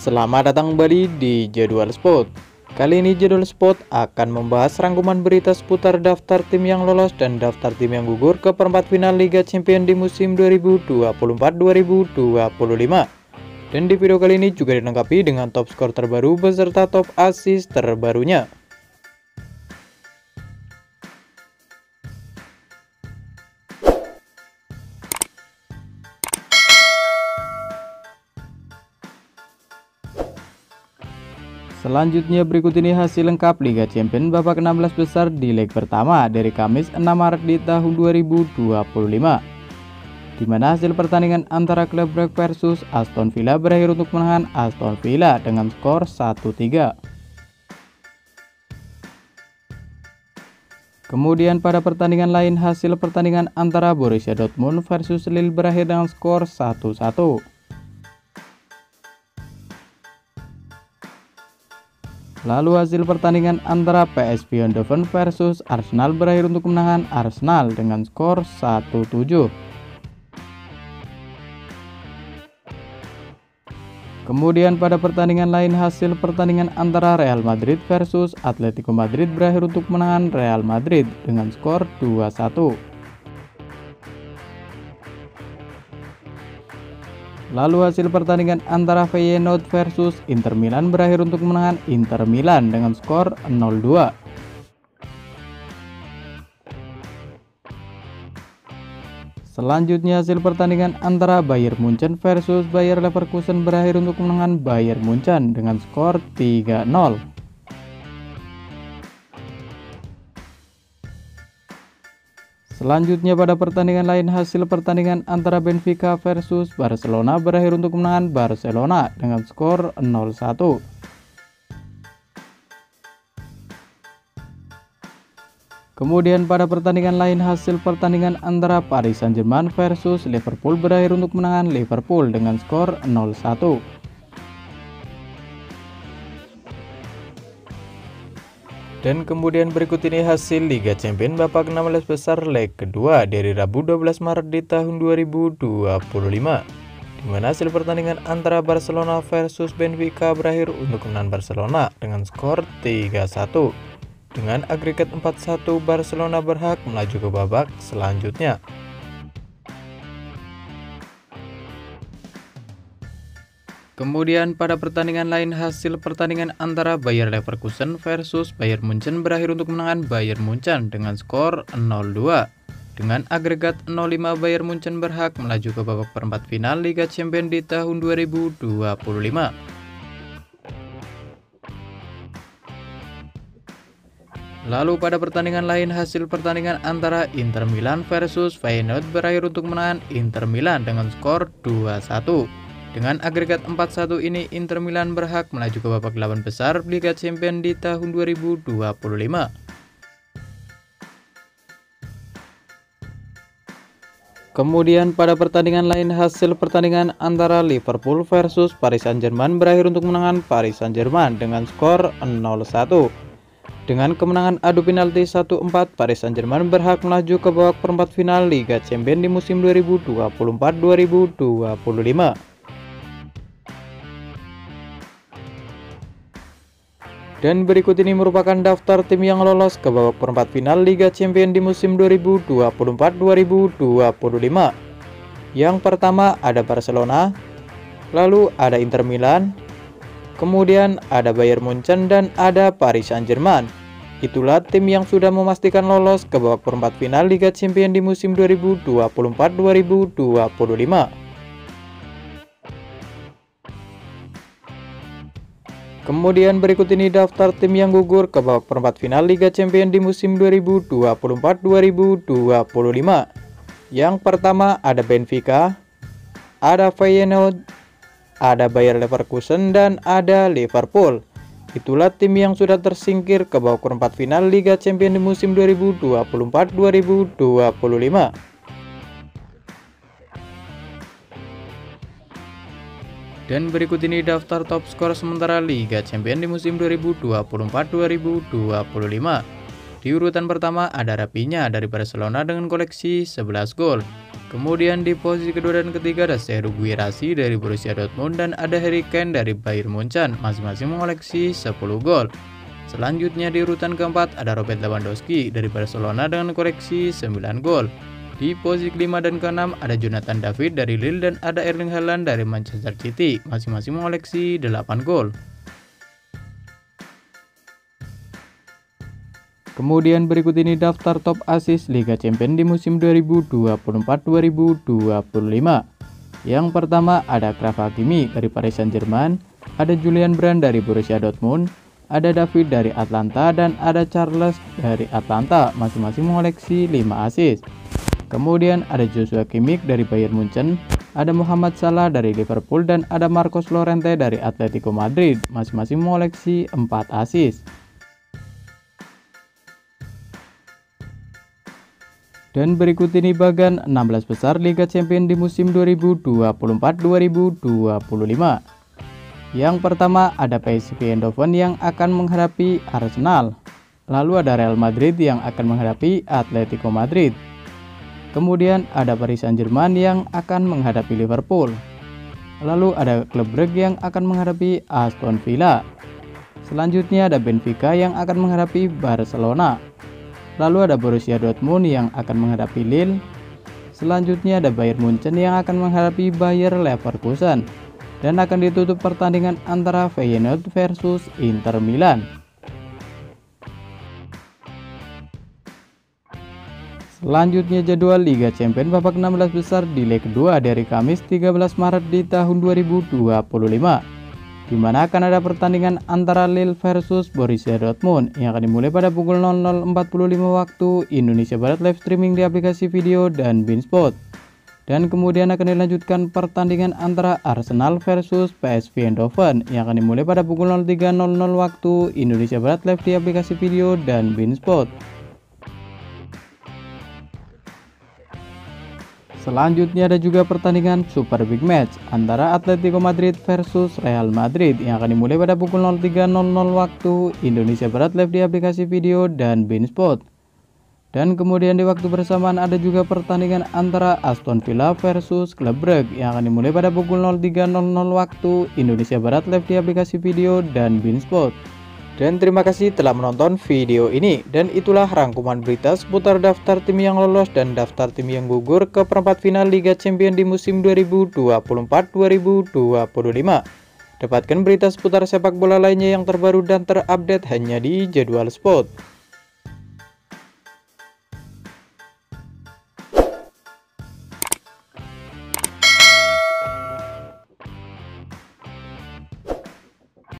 Selamat datang kembali di Jadwal Sport. Kali ini Jadwal Sport akan membahas rangkuman berita seputar daftar tim yang lolos dan daftar tim yang gugur ke perempat final Liga Champions di musim 2024-2025. Dan di video kali ini juga dilengkapi dengan top skor terbaru beserta top assist terbarunya. Selanjutnya berikut ini hasil lengkap Liga Champions babak 16 besar di leg pertama dari Kamis 6 Maret di tahun 2025. Di mana hasil pertandingan antara klub Brugge versus Aston Villa berakhir untuk kemenangan Aston Villa dengan skor 1-3. Kemudian pada pertandingan lain hasil pertandingan antara Borussia Dortmund versus Lille berakhir dengan skor 1-1. Lalu hasil pertandingan antara PSV Eindhoven versus Arsenal berakhir untuk kemenangan Arsenal dengan skor 1-7. Kemudian pada pertandingan lain hasil pertandingan antara Real Madrid versus Atletico Madrid berakhir untuk kemenangan Real Madrid dengan skor 2-1. Lalu hasil pertandingan antara Feyenoord versus Inter Milan berakhir untuk kemenangan Inter Milan dengan skor 0-2. Selanjutnya hasil pertandingan antara Bayern Munchen versus Bayer Leverkusen berakhir untuk kemenangan Bayern Munchen dengan skor 3-0. Selanjutnya pada pertandingan lain hasil pertandingan antara Benfica versus Barcelona berakhir untuk kemenangan Barcelona dengan skor 0-1. Kemudian pada pertandingan lain hasil pertandingan antara Paris Saint-Germain versus Liverpool berakhir untuk kemenangan Liverpool dengan skor 0-1. Dan kemudian berikut ini hasil Liga Champions babak 16 besar leg kedua dari Rabu 12 Maret di tahun 2025. Di mana hasil pertandingan antara Barcelona versus Benfica berakhir untuk kemenangan Barcelona dengan skor 3-1. Dengan agregat 4-1 Barcelona berhak melaju ke babak selanjutnya. Kemudian pada pertandingan lain hasil pertandingan antara Bayer Leverkusen versus Bayern Munchen berakhir untuk kemenangan Bayern Munchen dengan skor 0-2. Dengan agregat 0-5 Bayern Munchen berhak melaju ke babak perempat final Liga Champions di tahun 2025. Lalu pada pertandingan lain hasil pertandingan antara Inter Milan versus Feyenoord berakhir untuk kemenangan Inter Milan dengan skor 2-1. Dengan agregat 4-1 ini Inter Milan berhak melaju ke babak 8 besar Liga Champions di tahun 2025. Kemudian pada pertandingan lain hasil pertandingan antara Liverpool versus Paris Saint-Germain berakhir untuk kemenangan Paris Saint-Germain dengan skor 0-1. Dengan kemenangan adu penalti 1-4 Paris Saint-Germain berhak melaju ke babak perempat final Liga Champions di musim 2024-2025. Dan berikut ini merupakan daftar tim yang lolos ke babak perempat final Liga Champions di musim 2024-2025. Yang pertama ada Barcelona, lalu ada Inter Milan, kemudian ada Bayern Munchen dan ada Paris Saint-Germain. Itulah tim yang sudah memastikan lolos ke babak perempat final Liga Champions di musim 2024-2025. Kemudian berikut ini daftar tim yang gugur ke babak perempat final Liga Champions di musim 2024-2025. Yang pertama ada Benfica, ada Feyenoord, ada Bayer Leverkusen dan ada Liverpool. Itulah tim yang sudah tersingkir ke babak perempat final Liga Champions di musim 2024-2025. Dan berikut ini daftar top skor sementara Liga Champions di musim 2024-2025. Di urutan pertama ada Rafinha dari Barcelona dengan koleksi 11 gol. Kemudian di posisi kedua dan ketiga ada Serhou Guirassy dari Borussia Dortmund dan ada Harry Kane dari Bayern Munchen, masing-masing mengoleksi 10 gol. Selanjutnya di urutan keempat ada Robert Lewandowski dari Barcelona dengan koleksi 9 gol. Di posisi kelima dan keenam ada Jonathan David dari Lille dan ada Erling Haaland dari Manchester City, masing-masing mengoleksi 8 gol. Kemudian berikut ini daftar top assist Liga Champions di musim 2024-2025. Yang pertama ada Achraf Hakimi dari Paris Saint-Germain, ada Julian Brandt dari Borussia Dortmund, ada David dari Atlanta, dan ada Charles dari Atlanta, masing-masing mengoleksi 5 assist. Kemudian ada Joshua Kimmich dari Bayern Munchen, ada Mohamed Salah dari Liverpool, dan ada Marcos Llorente dari Atletico Madrid, masing-masing mengoleksi 4 assist. Dan berikut ini bagan 16 besar Liga Champions di musim 2024-2025. Yang pertama ada PSV Eindhoven yang akan menghadapi Arsenal. Lalu ada Real Madrid yang akan menghadapi Atletico Madrid. Kemudian ada Paris Saint-Germain yang akan menghadapi Liverpool. Lalu ada Club Brugge yang akan menghadapi Aston Villa. Selanjutnya ada Benfica yang akan menghadapi Barcelona. Lalu ada Borussia Dortmund yang akan menghadapi Lille. Selanjutnya ada Bayern Munchen yang akan menghadapi Bayer Leverkusen. Dan akan ditutup pertandingan antara Feyenoord versus Inter Milan. Selanjutnya jadwal Liga Champions babak 16 besar di leg kedua dari Kamis 13 Maret di tahun 2025. Di mana akan ada pertandingan antara Lille versus Borussia Dortmund yang akan dimulai pada pukul 00.45 waktu Indonesia Barat, live streaming di aplikasi video dan beIN Sport. Dan kemudian akan dilanjutkan pertandingan antara Arsenal versus PSV Eindhoven yang akan dimulai pada pukul 03.00 waktu Indonesia Barat, live di aplikasi video dan beIN Sport. Selanjutnya ada juga pertandingan Super Big Match antara Atletico Madrid versus Real Madrid yang akan dimulai pada pukul 03.00 waktu Indonesia Barat, live di aplikasi video dan beIN Sport. Dan kemudian di waktu bersamaan ada juga pertandingan antara Aston Villa versus Club Brugge yang akan dimulai pada pukul 03.00 waktu Indonesia Barat, live di aplikasi video dan beIN Sport. Dan terima kasih telah menonton video ini. Dan itulah rangkuman berita seputar daftar tim yang lolos dan daftar tim yang gugur ke perempat final Liga Champions di musim 2024-2025. Dapatkan berita seputar sepak bola lainnya yang terbaru dan terupdate hanya di Jadwal Sport.